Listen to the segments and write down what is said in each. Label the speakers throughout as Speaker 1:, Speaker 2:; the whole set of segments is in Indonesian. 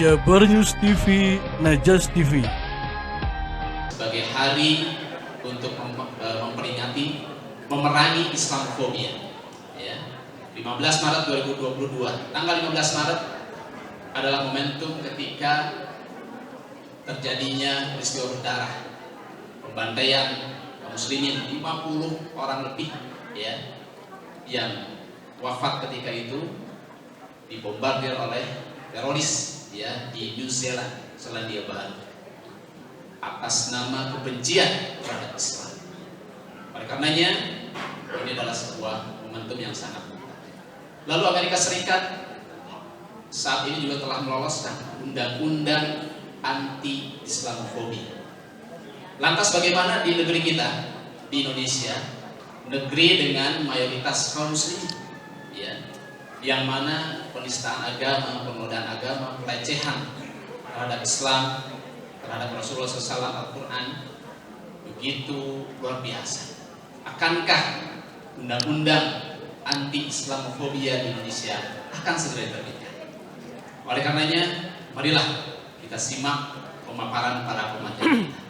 Speaker 1: Jabar News TV, Najas TV.
Speaker 2: Sebagai hari untuk memperingati memerangi Islamofobia, ya. 15 Maret 2022, tanggal 15 Maret adalah momentum ketika terjadinya peristiwa berdarah pembantaian kaum muslimin 50 orang lebih, ya, yang wafat ketika itu dibombardir oleh teroris, ya, di New Zealand, Selandia Baru, atas nama kebencian terhadap Islam. Oleh karenanya ini adalah sebuah momentum yang sangat penting. Lalu Amerika Serikat saat ini juga telah meloloskan undang-undang anti Islamofobia. Lantas bagaimana di negeri kita, di Indonesia, negeri dengan mayoritas kaum muslim, ya, yang mana penistaan agama, penodaan agama, pelecehan terhadap Islam, terhadap Rasulullah SAW, Al-Quran begitu luar biasa. Akankah undang-undang anti Islamofobia di Indonesia akan segera diterbitkan? Oleh karenanya, marilah kita simak pemaparan para pembicara kita.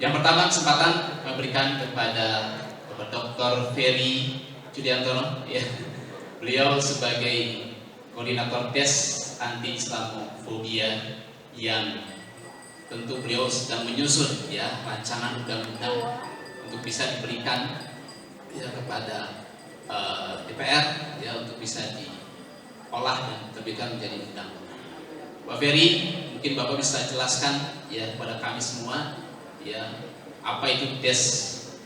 Speaker 2: Yang pertama, kesempatan memberikan kepada Bapak Dr. Ferry Judiantono, ya. Beliau sebagai koordinator tes anti Islamofobia yang tentu beliau sedang menyusun, ya, rancangan undang-undang untuk bisa diberikan, ya, kepada DPR, ya, untuk bisa diolah dan diterbitkan menjadi undang-undang. Pak Ferry, mungkin Bapak bisa jelaskan, ya, kepada kami semua, ya, apa itu tes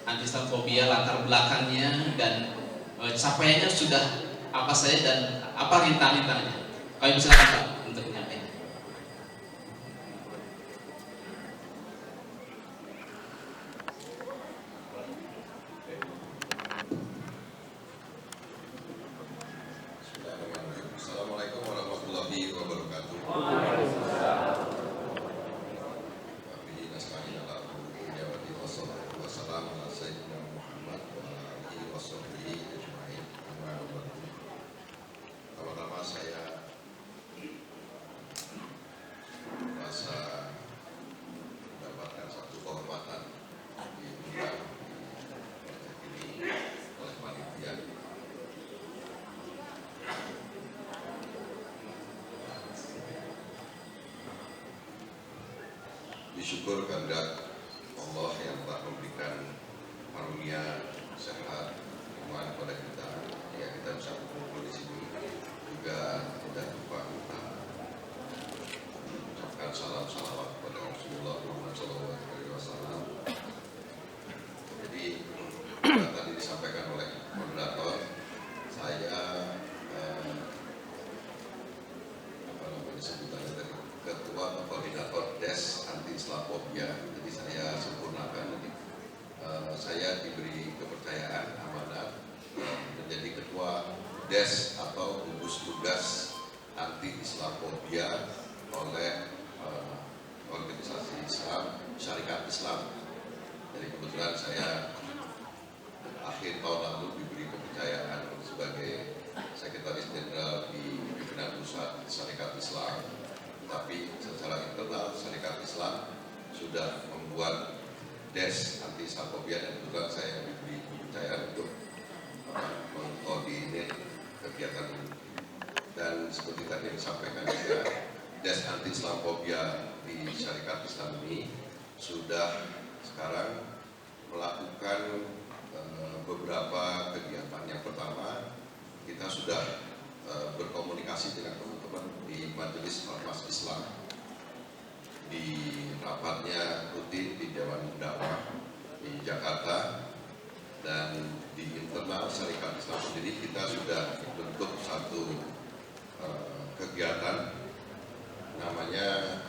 Speaker 2: anti Islamofobia, latar belakangnya, dan capaiannya sudah apa saja dan apa rintangan-rintangannya. Kami silakan Pak untuk menyampaikan.
Speaker 3: Assalamualaikum warahmatullahi wabarakatuh. Pertama saya merasa mendapatkan satu kehormatan diundang ini oleh panitia. Bersyukur kepada Allah yang telah memberikan karunia sehat iman kepada kita, ya, kita bisa berkumpul di sini. Juga tidak lupa mengucapkan salam salawat kepada Rasulullah Muhammad SAW. Jadi tadi disampaikan oleh moderator, saya sebutannya tadi ketua atau koordinator des anti Islamofobia. Jadi saya sempurnakan. Jadi saya diberi kepercayaan amanat menjadi ketua des atau gugus tugas anti Islamofobia oleh organisasi Islam, Syarikat Islam. Jadi kebetulan saya akhir tahun lalu diberi kepercayaan sebagai Sekretaris Jenderal di Pimpinan Pusat Syarikat Islam. Tapi secara internal Syarikat Islam sudah membuat des anti Islamofobia, dan kebetulan saya diberi kepercayaan untuk mengkoordinir kegiatan ini. Dan seperti tadi disampaikan juga, des anti Islamofobia di Syarikat Islam ini sudah sekarang melakukan beberapa kegiatan. Yang pertama, kita sudah berkomunikasi dengan teman-teman di Majelis Ormas Islam, di rapatnya rutin di Dewan Dakwah di Jakarta, dan di internal Syarikat Islam sendiri kita sudah bentuk satu kegiatan, namanya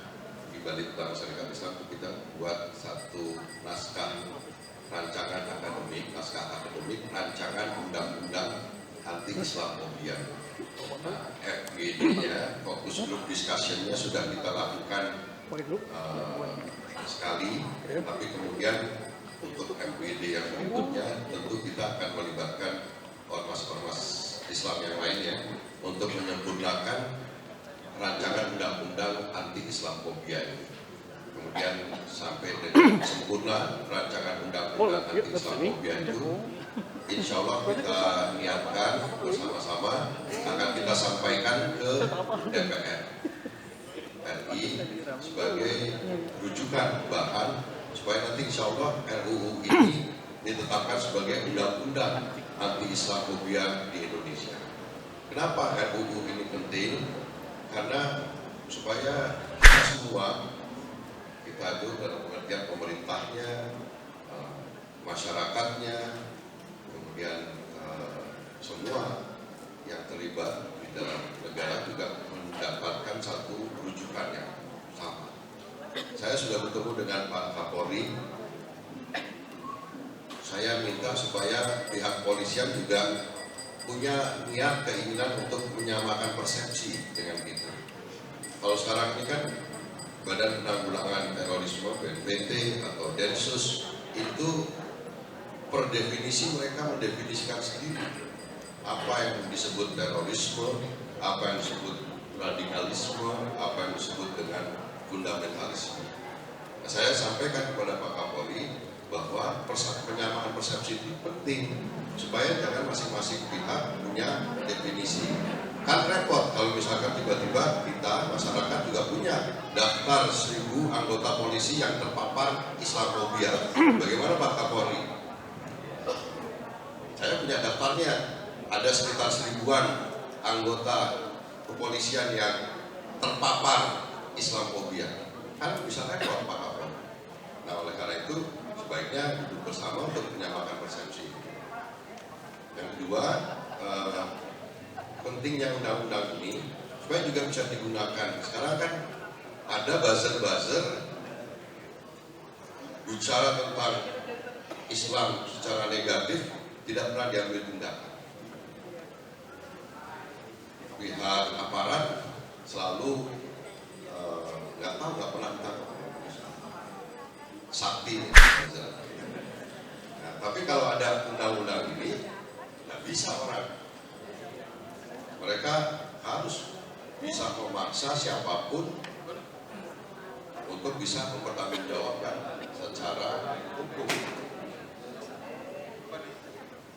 Speaker 3: di balik dalam Syarikat Islam itu kita buat satu naskah rancangan akademik, rancangan undang-undang anti Islamofobia. Nah, FGD-nya, fokus group discussion-nya sudah kita lakukan sekali, tapi kemudian untuk FGD yang berikutnya tentu kita akan melibatkan ormas-ormas Islam yang lainnya untuk menyempurnakan rancangan undang-undang anti Islamofobia ini. Kemudian sampai dengan sempurna rancangan undang-undang anti Islamofobia itu, insya Allah kita niatkan bersama-sama akan kita sampaikan ke DPR RI sebagai rujukan bahan supaya nanti insya Allah RUU ini ditetapkan sebagai undang-undang anti Islamofobia di Indonesia. Kenapa RUU ini penting? Karena supaya kita semua, kita itu dalam pengertian pemerintahnya, masyarakatnya, kemudian semua yang terlibat di dalam negara juga mendapatkan satu rujukan yang sama. Saya sudah bertemu dengan Pak Kapolri. Saya minta supaya pihak polisian juga punya niat, keinginan untuk menyamakan persepsi dengan kita. Kalau sekarang ini kan Badan Penanggulangan Terorisme BNPT atau Densus itu per definisi mereka mendefinisikan sendiri apa yang disebut terorisme, apa yang disebut radikalisme, apa yang disebut dengan fundamentalisme. Nah, saya sampaikan kepada Pak Kapolri bahwa penyamaan persepsi itu penting supaya jangan masing-masing pihak punya definisi. Kan repot kalau misalkan tiba-tiba kita masyarakat juga punya daftar 1.000 anggota polisi yang terpapar Islamofobia. Bagaimana Pak Kapolri? Saya punya daftarnya, ada sekitar 1.000-an anggota kepolisian yang terpapar Islamofobia. Kan bisa repot Pak Kapolri. Nah oleh karena itu sebaiknya duduk bersama untuk menyamakan persepsi. Yang kedua, pentingnya undang-undang ini supaya juga bisa digunakan. Sekarang kan ada buzzer-buzzer bicara tentang Islam secara negatif, tidak pernah diambil tindakan. Pihak aparat selalu nggak pernah ditangkap. Sakti. Nah, tapi kalau ada undang-undang ini, nggak bisa orang. Mereka harus bisa memaksa siapapun untuk bisa mempertanggungjawabkan secara hukum.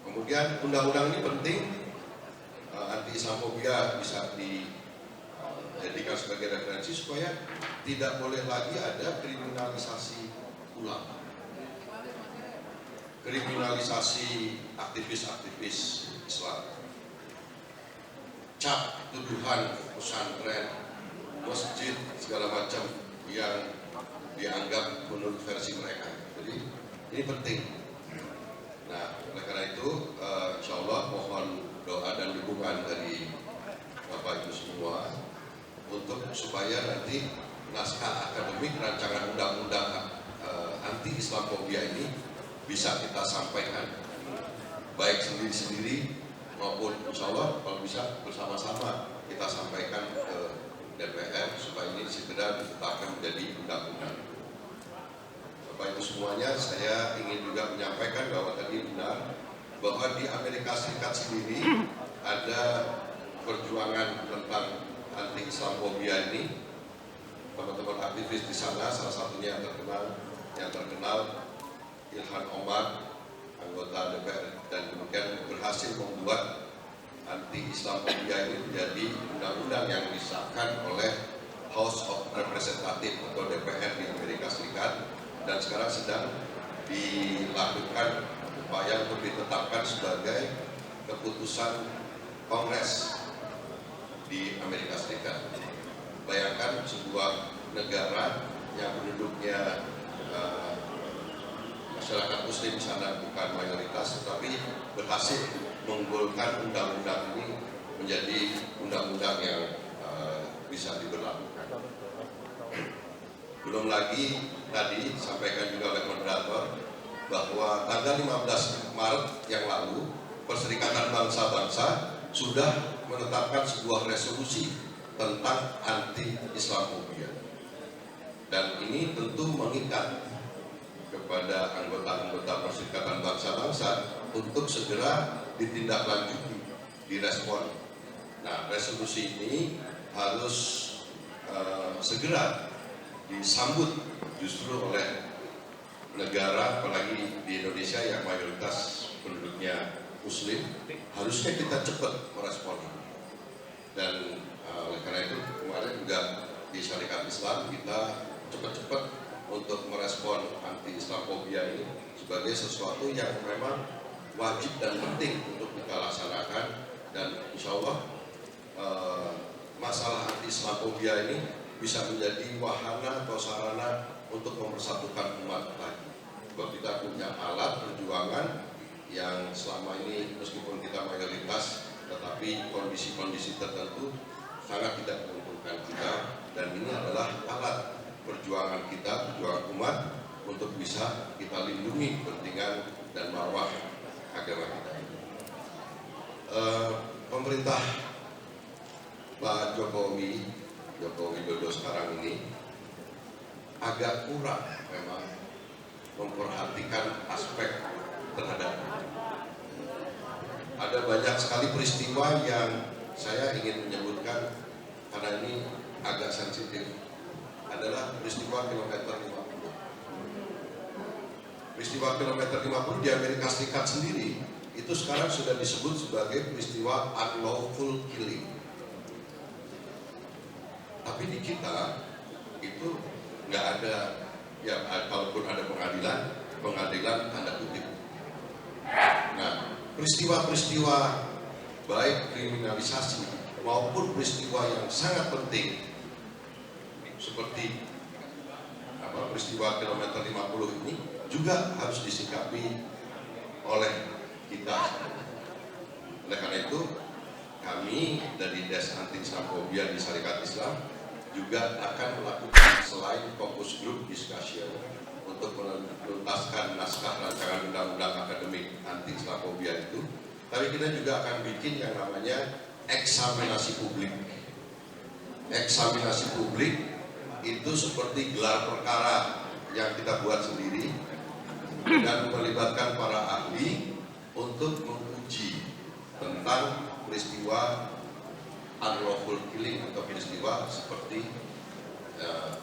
Speaker 3: Kemudian undang-undang ini penting, anti Islamofobia bisa dijadikan sebagai referensi supaya tidak boleh lagi ada kriminalisasi ulama, kriminalisasi aktivis-aktivis Islam, cap tuduhan pesantren, masjid, segala macam yang dianggap menurut versi mereka. Jadi ini penting. Nah, oleh karena itu, insya Allah mohon doa dan dukungan dari Bapak Ibu semua untuk supaya nanti naskah akademik rancangan undang-undang anti Islamofobia ini bisa kita sampaikan, baik sendiri-sendiri maupun insya Allah kalau bisa bersama-sama kita sampaikan ke DPR supaya ini segera ditetapkan menjadi undang-undang. Bapak Ibu semuanya, saya ingin juga menyampaikan bahwa tadi benar bahwa di Amerika Serikat sendiri ada perjuangan tentang anti Islamofobia ini. Teman-teman aktivis di sana, salah satunya yang terkenal Ilhan Omar, anggota DPR, dan kemudian berhasil membuat anti Islamofobia ini menjadi undang-undang yang disahkan oleh House of Representatives atau DPR di Amerika Serikat, dan sekarang sedang dilakukan upaya untuk ditetapkan sebagai keputusan Kongres di Amerika Serikat. Bayangkan sebuah negara yang penduduknya masyarakat Muslim di sana bukan mayoritas, tetapi berhasil menggolkan undang-undang ini menjadi undang-undang yang bisa diberlakukan. Belum lagi tadi disampaikan juga oleh moderator bahwa tanggal 15 Maret yang lalu Perserikatan Bangsa-Bangsa sudah menetapkan sebuah resolusi tentang anti Islamofobia, dan ini tentu mengikat kepada anggota-anggota Perserikatan Bangsa-Bangsa untuk segera ditindaklanjuti, direspon. Nah, resolusi ini harus segera disambut justru oleh negara, apalagi di Indonesia yang mayoritas penduduknya Muslim, harusnya kita cepat merespon. Dan oleh karena itu kemarin juga di Syarikat Islam kita cepat-cepat untuk merespon anti-Islamofobia ini sebagai sesuatu yang memang wajib dan penting untuk kita laksanakan, dan insya Allah masalah anti-Islamofobia ini bisa menjadi wahana atau sarana untuk mempersatukan umat lagi. Sebab kita punya alat perjuangan yang selama ini meskipun kita mayoritas, tetapi kondisi-kondisi tertentu sangat tidak menguntungkan kita, dan ini adalah alat perjuangan kita, perjuangan umat untuk bisa kita lindungi kepentingan dan marwah agama kita. Pemerintah Pak Jokowi Widodo sekarang ini agak kurang memang memperhatikan aspek terhadap. Ada banyak sekali peristiwa yang saya ingin menyebutkan karena ini agak sensitif, adalah peristiwa kilometer 50. Peristiwa kilometer 50 di Amerika Serikat sendiri itu sekarang sudah disebut sebagai peristiwa unlawful killing. Tapi di kita itu nggak ada, ya kalaupun ada pengadilan tanda kutip. Nah, peristiwa-peristiwa baik kriminalisasi maupun peristiwa yang sangat penting seperti peristiwa kilometer 50 ini juga harus disikapi oleh kita. Oleh karena itu kami dari Des Anti-Islamofobia di Syarikat Islam juga akan melakukan selain fokus group discussion untuk menuntaskan naskah rancangan undang-undang akademik anti-Islamofobia itu, tapi kita juga akan bikin yang namanya eksaminasi publik. Eksaminasi publik itu seperti gelar perkara yang kita buat sendiri dan melibatkan para ahli untuk menguji tentang peristiwa unlawful killing atau peristiwa seperti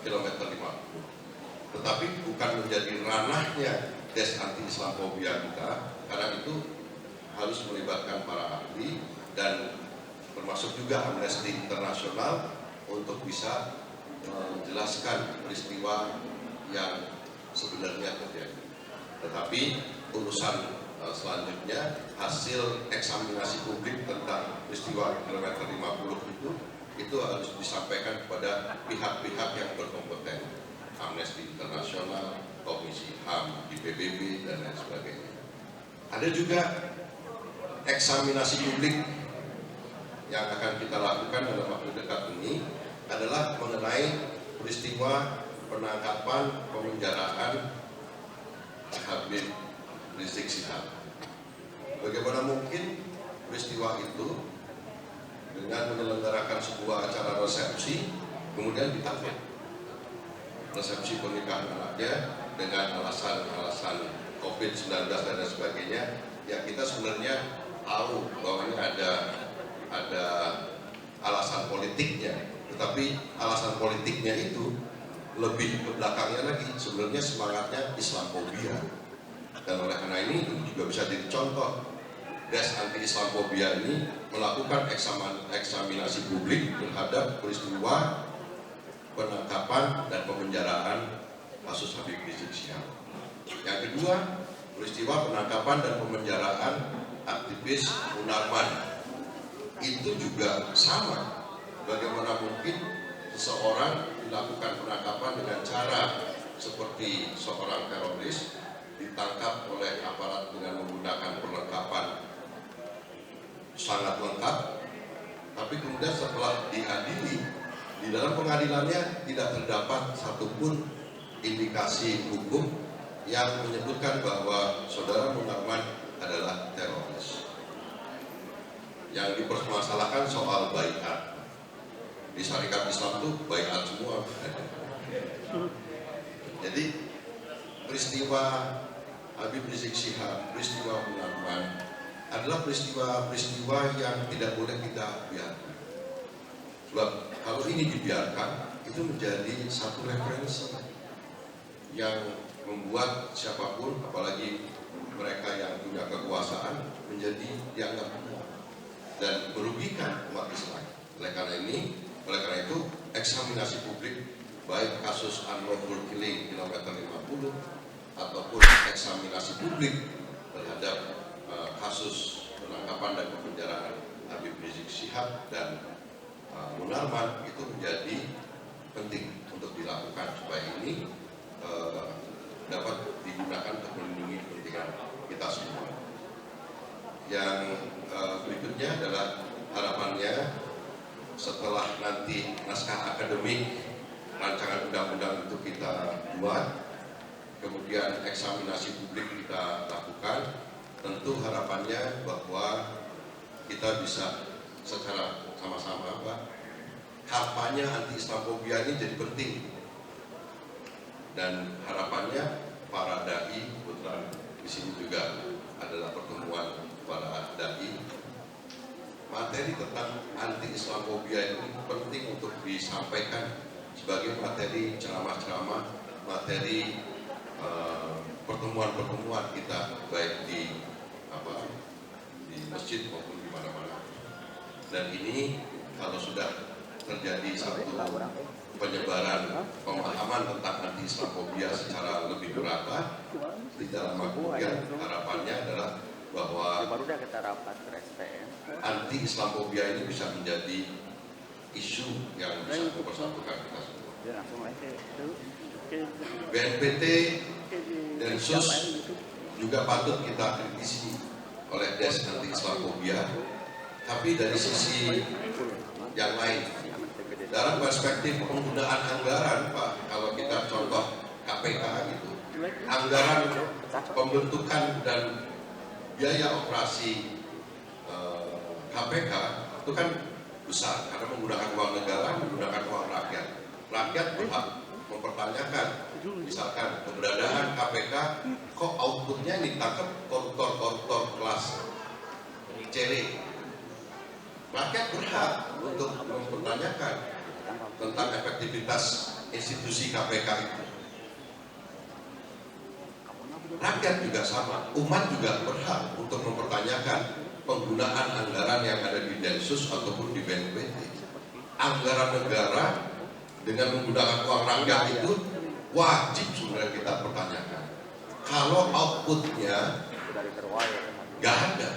Speaker 3: kilometer 50. Tetapi bukan menjadi ranahnya Des Anti-Islamofobia kita, karena itu harus melibatkan para ahli dan termasuk juga Amnesty International untuk bisa menjelaskan peristiwa yang sebenarnya terjadi. Tetapi urusan selanjutnya, hasil eksaminasi publik tentang peristiwa kilometer 50 itu harus disampaikan kepada pihak-pihak yang berkompeten, Amnesty International, Komisi HAM di PBB dan lain sebagainya. Ada juga eksaminasi publik yang akan kita lakukan dalam waktu dekat ini adalah mengenai peristiwa penangkapan, pemenjaraan Habib Rizik Syihab. Bagaimana mungkin peristiwa itu dengan menyelenggarakan sebuah acara resepsi kemudian ditangkap, resepsi pernikahan anaknya dengan alasan COVID-19 dan sebagainya. Ya, kita sebenarnya tahu bahwa ini ada alasan politiknya, tetapi alasan politiknya itu lebih ke belakangnya lagi, sebenarnya semangatnya Islamofobia. Dan oleh karena ini juga bisa jadi contoh, Des Anti-Islamofobia ini melakukan eksaminasi publik terhadap peristiwa penangkapan dan pemenjaraan kasus Habib Rizik Syihab. Yang kedua, peristiwa penangkapan dan pemenjaraan aktivis Munarman. Itu juga sama. Bagaimana mungkin seseorang dilakukan penangkapan dengan cara seperti seorang teroris ditangkap oleh aparat dengan menggunakan perlengkapan sangat lengkap, tapi kemudian setelah diadili di dalam pengadilannya tidak terdapat satupun indikasi hukum yang menyebutkan bahwa saudara Munarman adalah teroris. Yang dipermasalahkan soal baiat. Di Syarikat Islam itu baiat semua. Jadi peristiwa Habib Rizik Syihab, peristiwa Munarman adalah peristiwa-peristiwa yang tidak boleh kita biarkan. Sebab kalau ini dibiarkan, itu menjadi satu referensi yang membuat siapapun, apalagi mereka yang punya kekuasaan, menjadi dianggap benar dan merugikan umat Islam. Oleh karena itu eksaminasi publik baik kasus unlawful killing kilometer 50 ataupun eksaminasi publik terhadap kasus penangkapan dan penjaraan Habib Rizik Syihab dan Munarman itu menjadi penting untuk dilakukan supaya ini dapat digunakan untuk melindungi kepentingan kita semua. Yang berikutnya adalah harapannya setelah nanti naskah akademik rancangan undang-undang itu kita buat, kemudian eksaminasi publik kita lakukan, tentu harapannya bahwa kita bisa secara sama-sama kampanye anti Islamofobia ini jadi penting, dan harapannya para dai, kebetulan di sini juga adalah pertemuan para dai, materi tentang anti Islamofobia ini penting untuk disampaikan sebagai materi ceramah-ceramah, materi pertemuan-pertemuan kita baik di masjid maupun di mana-mana. Dan ini kalau sudah terjadi satu penyebaran pemahaman tentang anti Islamofobia secara lebih merata, tidak lama kemudian harapannya adalah bahwa anti Islamofobia ini bisa menjadi isu yang bisa mempersatukan kita semua. BNPT dan Densus juga patut kita kritisi oleh Des anti Islamofobia, tapi dari sisi yang lain, dalam perspektif penggunaan anggaran, Pak, kalau kita contoh KPK gitu, anggaran pembentukan dan biaya operasi KPK itu kan besar karena menggunakan uang negara, menggunakan uang rakyat. Rakyat berhak mempertanyakan, misalkan keberadaan KPK, kok outputnya ditangkap koruptor-koruptor kelas cele. Rakyat berhak untuk mempertanyakan tentang efektivitas institusi KPK itu. Rakyat juga sama, umat juga berhak untuk mempertanyakan penggunaan anggaran yang ada di Densus ataupun di BNPT. Anggaran negara dengan menggunakan uang rakyat itu wajib sebenarnya kita pertanyakan. Kalau outputnya nggak ada,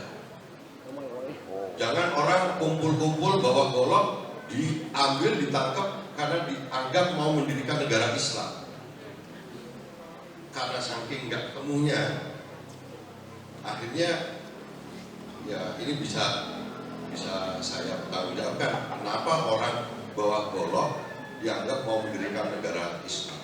Speaker 3: jangan orang kumpul-kumpul bawa golok diambil, ditangkap karena dianggap mau mendirikan negara Islam. Karena saking nggak ketemunya, akhirnya ya ini bisa saya pertanggungjawabkan. Kenapa orang bawa golok dianggap mau mendirikan negara Islam?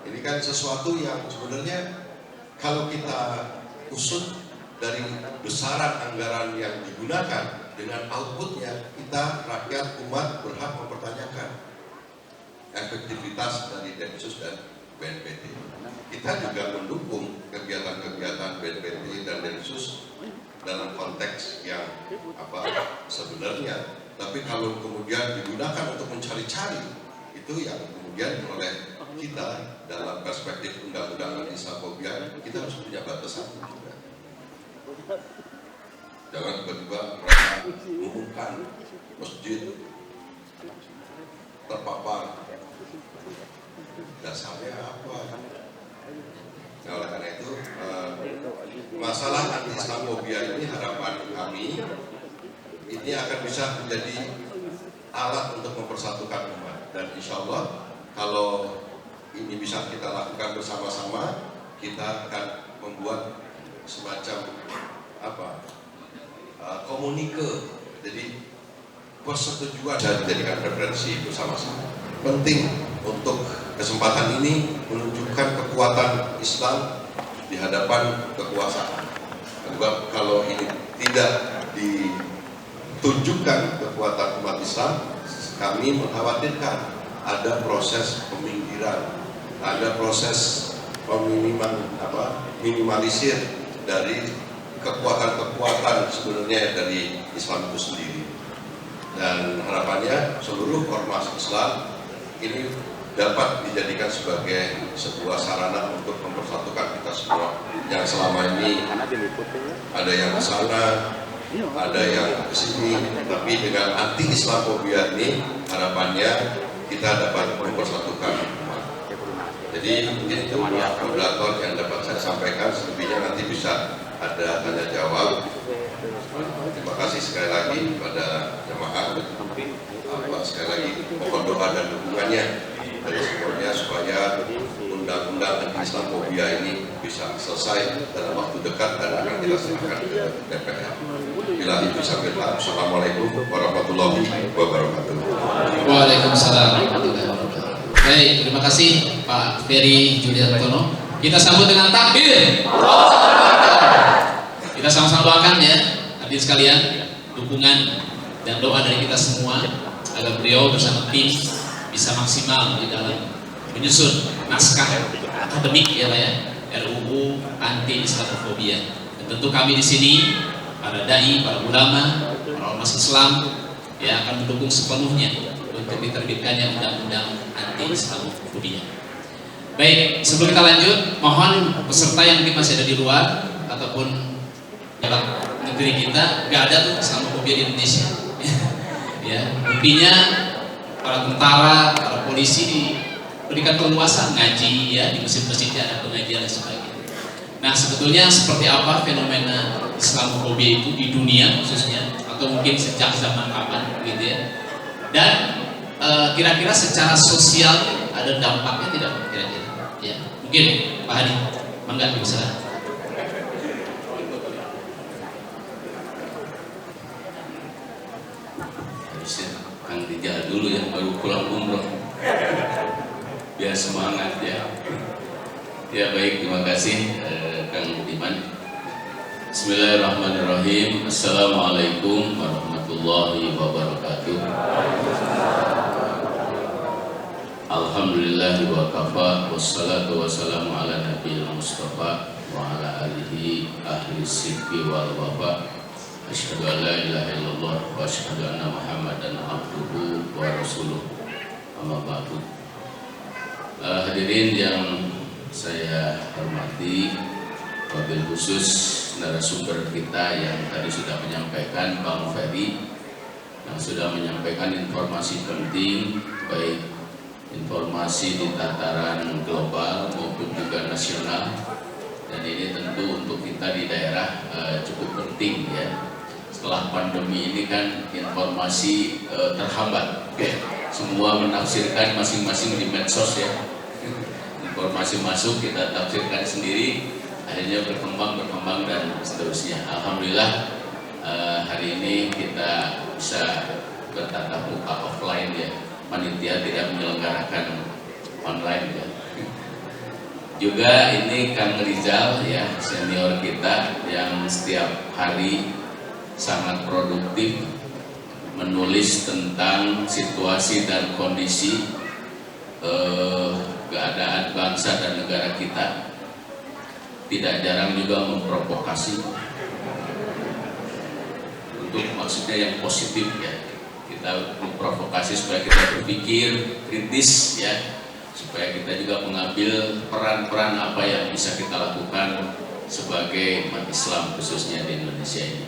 Speaker 3: Ini kan sesuatu yang sebenarnya kalau kita usut dari besaran anggaran yang digunakan dengan outputnya, kita rakyat umat berhak mempertanyakan efektivitas dari Densus dan BNPT. Kita juga mendukung kegiatan-kegiatan BNPT dan Densus dalam konteks yang sebenarnya, tapi kalau kemudian digunakan untuk mencari-cari, itu yang kemudian oleh kita dalam perspektif undang-undang anti Islamofobia, kita harus punya batasan juga. Jangan tiba-tiba mereka mengumumkan masjid terpapar, dasarnya apa? Nah, oleh karena itu masalah anti Islamofobia ini harapan kami ini akan bisa menjadi alat untuk mempersatukan umat, dan insya Allah kalau ini bisa kita lakukan bersama-sama, kita akan membuat semacam komunike, jadi persetujuan dan dijadikan referensi bersama-sama. Penting untuk kesempatan ini menunjukkan kekuatan Islam di hadapan kekuasaan. Sebab kalau ini tidak ditunjukkan kekuatan umat Islam, kami mengkhawatirkan ada proses peminggiran, ada proses minimalisir dari kekuatan-kekuatan sebenarnya dari Islam itu sendiri. dan harapannya seluruh ormas Islam ini dapat dijadikan sebagai sebuah sarana untuk mempersatukan kita semua yang selama ini ada yang ke sana, ada yang ke sini, tapi dengan anti Islamofobia ini harapannya kita dapat mempersatukan umat. Jadi mungkin itu moderator yang dapat saya sampaikan, selebihnya nanti bisa ada tanya jawab. Terima kasih sekali lagi kepada jemaah. Sekali lagi mohon doa dan dukungannya dari semuanya supaya undang-undang anti Islamofobia ini bisa selesai dalam waktu dekat dan akan kita serahkan ke DPR. Bila itu sampai Assalamualaikum warahmatullahi wabarakatuh.
Speaker 2: Waalaikumsalam warahmatullahi wabarakatuh. Baik, terima kasih Pak Ferry Juliantono. Kita sambut dengan takbir. Kita sama-sama doakan ya, hadirin sekalian, dukungan dan doa dari kita semua agar beliau bersama tim bisa maksimal di dalam menyusun naskah akademik ya Pak ya, RUU anti Islamofobia. Dan tentu kami di sini para dai, para ulama, para ormas Islam ya akan mendukung sepenuhnya untuk diterbitkannya undang-undang anti Islamofobia. Baik, sebelum kita lanjut, mohon peserta yang mungkin masih ada di luar ataupun dalam negeri kita, nggak ada tuh Islamofobia di Indonesia. Ya, intinya para tentara, para polisi diberikan keleluasan ngaji ya di masjid-masjidnya ada pengajian dan sebagainya. Nah, sebetulnya seperti apa fenomena Islamofobia itu di dunia khususnya, atau mungkin sejak zaman kapan gitu ya? Dan kira-kira secara sosial ada dampaknya tidak kira-kira? Ya, mungkin Pak Hadi, mangga bisa.
Speaker 4: Kang Rijal dulu yang baru pulang umroh biar semangat ya. Ya baik, terima kasih Kang Budiman. Bismillahirrahmanirrahim. Assalamualaikum warahmatullahi wabarakatuh. Alhamdulillahi wa kafa, wassalatu wassalamu ala nabiyil mustafa wa ala alihi ahli sidqi wal wafa. Asyhadu an la ilaha illallah wa asyhadu anna Muhammadan abduhu wa rasuluh. Amma ba'du. Hadirin yang saya hormati, wabil khusus narasumber kita yang tadi sudah menyampaikan, Bang Ferry, yang sudah menyampaikan informasi penting, baik informasi di tataran global maupun juga nasional, dan ini tentu untuk kita di daerah cukup penting ya. Setelah pandemi ini kan informasi terhambat, semua menafsirkan masing-masing di medsos ya. Informasi masuk kita tafsirkan sendiri, akhirnya berkembang dan seterusnya. Alhamdulillah hari ini kita bisa bertatap muka offline ya. Panitia tidak menyelenggarakan online ya. Juga ini Kang Rizal ya, senior kita yang setiap hari sangat produktif menulis tentang situasi dan kondisi keadaan bangsa dan negara kita. Tidak jarang juga memprovokasi untuk maksudnya yang positif ya. Kita memprovokasi supaya kita berpikir kritis ya, supaya kita juga mengambil peran-peran apa yang bisa kita lakukan sebagai umat Islam khususnya di Indonesia ini.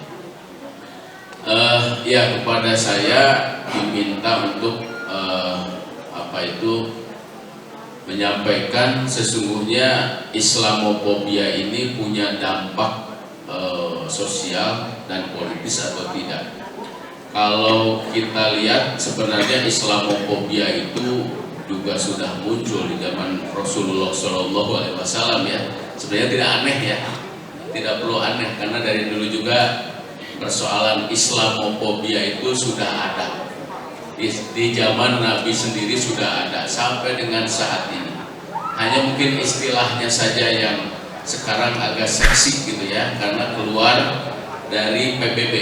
Speaker 4: Ya, kepada saya diminta untuk menyampaikan sesungguhnya Islamofobia ini punya dampak sosial dan politis atau tidak. Kalau kita lihat sebenarnya Islamofobia itu juga sudah muncul di zaman Rasulullah SAW ya. Sebenarnya tidak aneh ya, tidak perlu aneh karena dari dulu juga persoalan Islamofobia itu sudah ada. Di zaman Nabi sendiri sudah ada sampai dengan saat ini. Hanya mungkin istilahnya saja yang sekarang agak seksi gitu ya, karena keluar dari PBB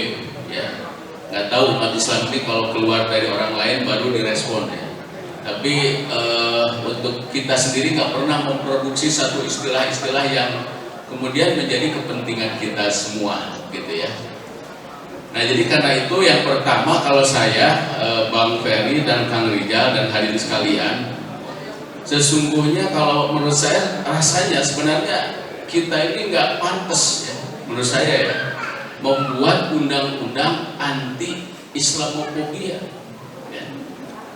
Speaker 4: ya. Nggak tahu umat Islam ini kalau keluar dari orang lain baru direspon ya. Tapi untuk kita sendiri nggak pernah memproduksi satu istilah-istilah yang kemudian menjadi kepentingan kita semua gitu ya. Nah, jadi karena itu yang pertama kalau saya, Bang Ferry dan Kang Rijal dan hadirin sekalian, sesungguhnya kalau menurut saya rasanya sebenarnya kita ini nggak pantas ya, menurut saya ya, membuat undang-undang anti Islamofobia. Ya.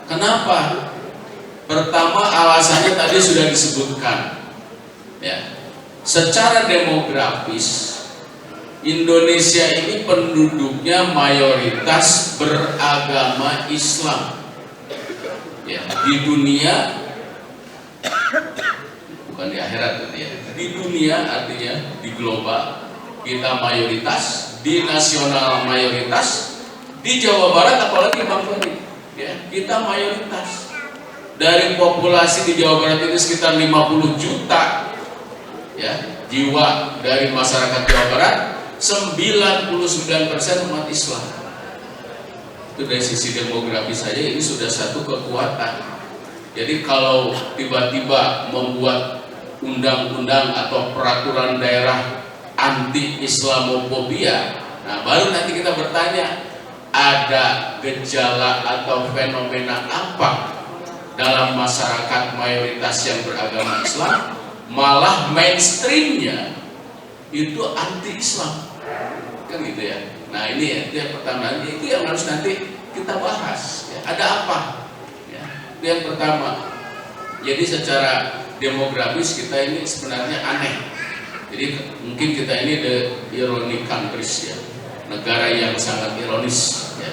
Speaker 4: Kenapa? Pertama alasannya tadi sudah disebutkan. Ya. Secara demografis Indonesia ini penduduknya mayoritas beragama Islam. Ya, di dunia, bukan di akhirat ya. Di dunia artinya di global kita mayoritas, di nasional mayoritas, di Jawa Barat apalagi Bang Ferry, ya, kita mayoritas. Dari populasi di Jawa Barat ini sekitar 50 juta ya, jiwa dari masyarakat Jawa Barat, 99% umat Islam. Itu dari sisi demografi saja ini sudah satu kekuatan. Jadi kalau tiba-tiba membuat undang-undang atau peraturan daerah anti Islamofobia, nah baru nanti kita bertanya ada gejala atau fenomena apa dalam masyarakat mayoritas yang beragama Islam malah mainstreamnya itu anti Islam, kan gitu ya. Nah ini ya, itu yang pertama, itu yang harus nanti kita bahas ya. Ada apa ya, itu yang pertama. Jadi secara demografis kita ini sebenarnya aneh. Jadi mungkin kita ini the ironic countries ya, negara yang sangat ironis ya.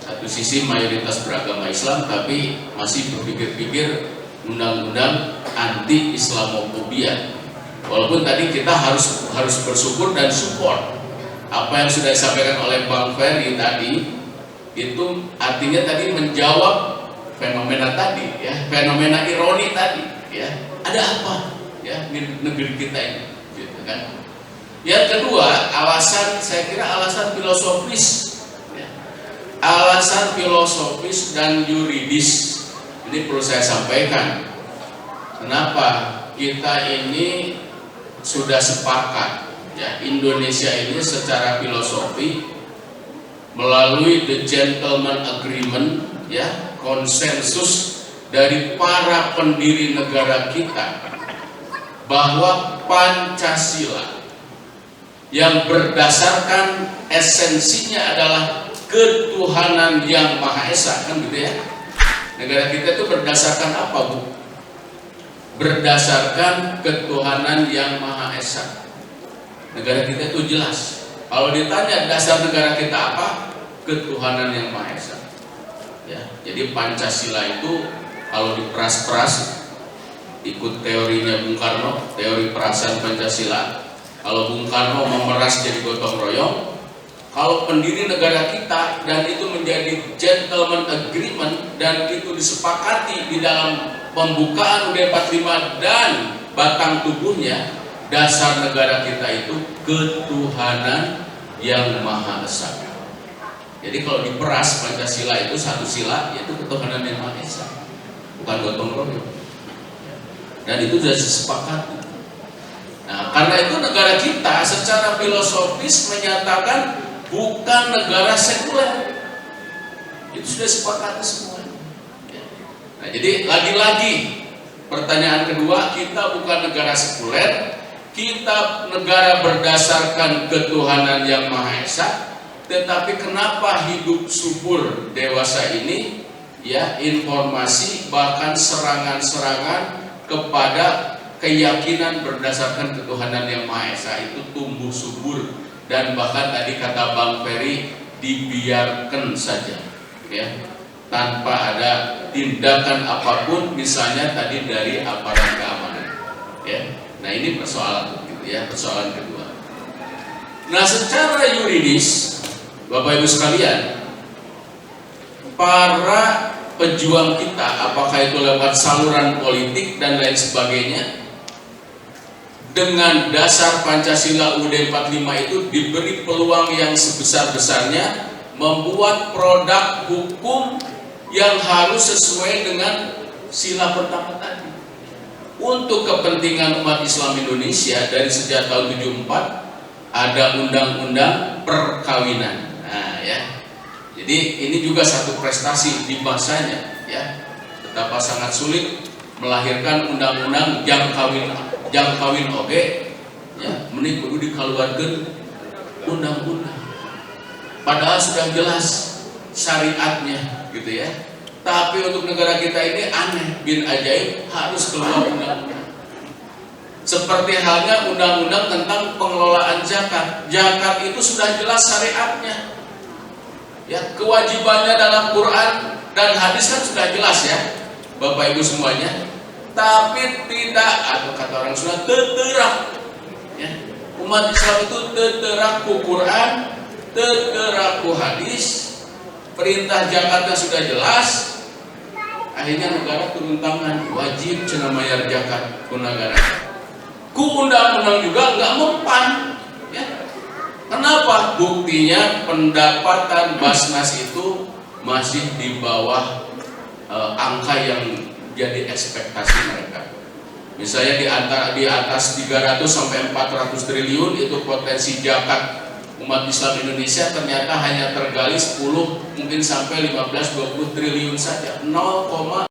Speaker 4: Satu sisi mayoritas beragama Islam tapi masih berpikir-pikir undang-undang anti Islamofobia. Walaupun tadi kita harus bersyukur dan support apa yang sudah disampaikan oleh Bang Ferry tadi, itu artinya tadi menjawab fenomena tadi ya, fenomena ironi tadi ya. Ada apa ya di negeri kita ini, gitu kan? Yang kedua, alasan, saya kira alasan filosofis ya. Alasan filosofis dan yuridis ini perlu saya sampaikan. Kenapa kita ini sudah sepakat ya, Indonesia ini secara filosofi melalui the gentleman agreement ya, konsensus dari para pendiri negara kita bahwa Pancasila yang berdasarkan esensinya adalah ketuhanan yang Maha Esa, kan gitu ya. Negara kita itu berdasarkan apa, Bu? Berdasarkan ketuhanan yang Maha Esa. Negara kita itu jelas. Kalau ditanya dasar negara kita apa? Ketuhanan yang Maha Esa. Ya, jadi Pancasila itu kalau diperas-peras, ikut teorinya Bung Karno, teori perasan Pancasila. Kalau Bung Karno memeras jadi gotong royong, kalau pendiri negara kita dan itu menjadi gentleman agreement dan itu disepakati di dalam pembukaan UUD 45 dan batang tubuhnya, dasar negara kita itu ketuhanan yang Maha Esa. Jadi kalau diperas Pancasila itu satu sila, yaitu ketuhanan yang Maha Esa, bukan gotong royong. Dan itu sudah disepakati. Nah, karena itu negara kita secara filosofis menyatakan bukan negara sekuler. Itu sudah sepakati semua. Nah, jadi lagi-lagi pertanyaan kedua, kita bukan negara sekuler, kita negara berdasarkan ketuhanan yang Maha Esa, tetapi kenapa hidup subur dewasa ini ya, informasi bahkan serangan-serangan kepada keyakinan berdasarkan ketuhanan yang Maha Esa itu tumbuh subur dan bahkan tadi kata Bang Ferry dibiarkan saja ya, tanpa ada tindakan apapun, misalnya tadi dari aparat keamanan ya. Nah ini persoalan gitu ya, persoalan kedua. Nah secara yuridis Bapak Ibu sekalian, para pejuang kita, apakah itu lewat saluran politik dan lain sebagainya, dengan dasar Pancasila UUD 45 itu diberi peluang yang sebesar-besarnya membuat produk hukum yang harus sesuai dengan sila pertama tadi. Untuk kepentingan umat Islam Indonesia dari sejak tahun 74 ada undang-undang perkawinan. Nah ya, jadi ini juga satu prestasi di masanya ya. Betapa sangat sulit melahirkan undang-undang jang kawin oge ya, meni kudu dikeluarkeun undang-undang. Padahal sudah jelas syariatnya gitu ya. Tapi untuk negara kita ini aneh, bin ajaib harus keluar undang-undang. Seperti halnya undang-undang tentang pengelolaan zakat. Zakat itu sudah jelas syariatnya. Ya, kewajibannya dalam Quran dan hadis kan sudah jelas ya, Bapak Ibu semuanya. Tapi tidak, atau kata orang Sunda, teterak. Ya. Umat Islam itu teterak ku Quran, teterak ku hadis. Perintah zakatnya sudah jelas. Akhirnya negara turun tangan, wajib cenah mayar zakat ku negara. Ku undang-undang juga nggak mempan, ya. Kenapa? Buktinya pendapatan Basnas itu masih di bawah angka yang jadi ekspektasi mereka. Misalnya di atas 300 sampai 400 triliun itu potensi zakat umat Islam Indonesia, ternyata hanya tergali 10 mungkin sampai 15-20 triliun saja, 0,000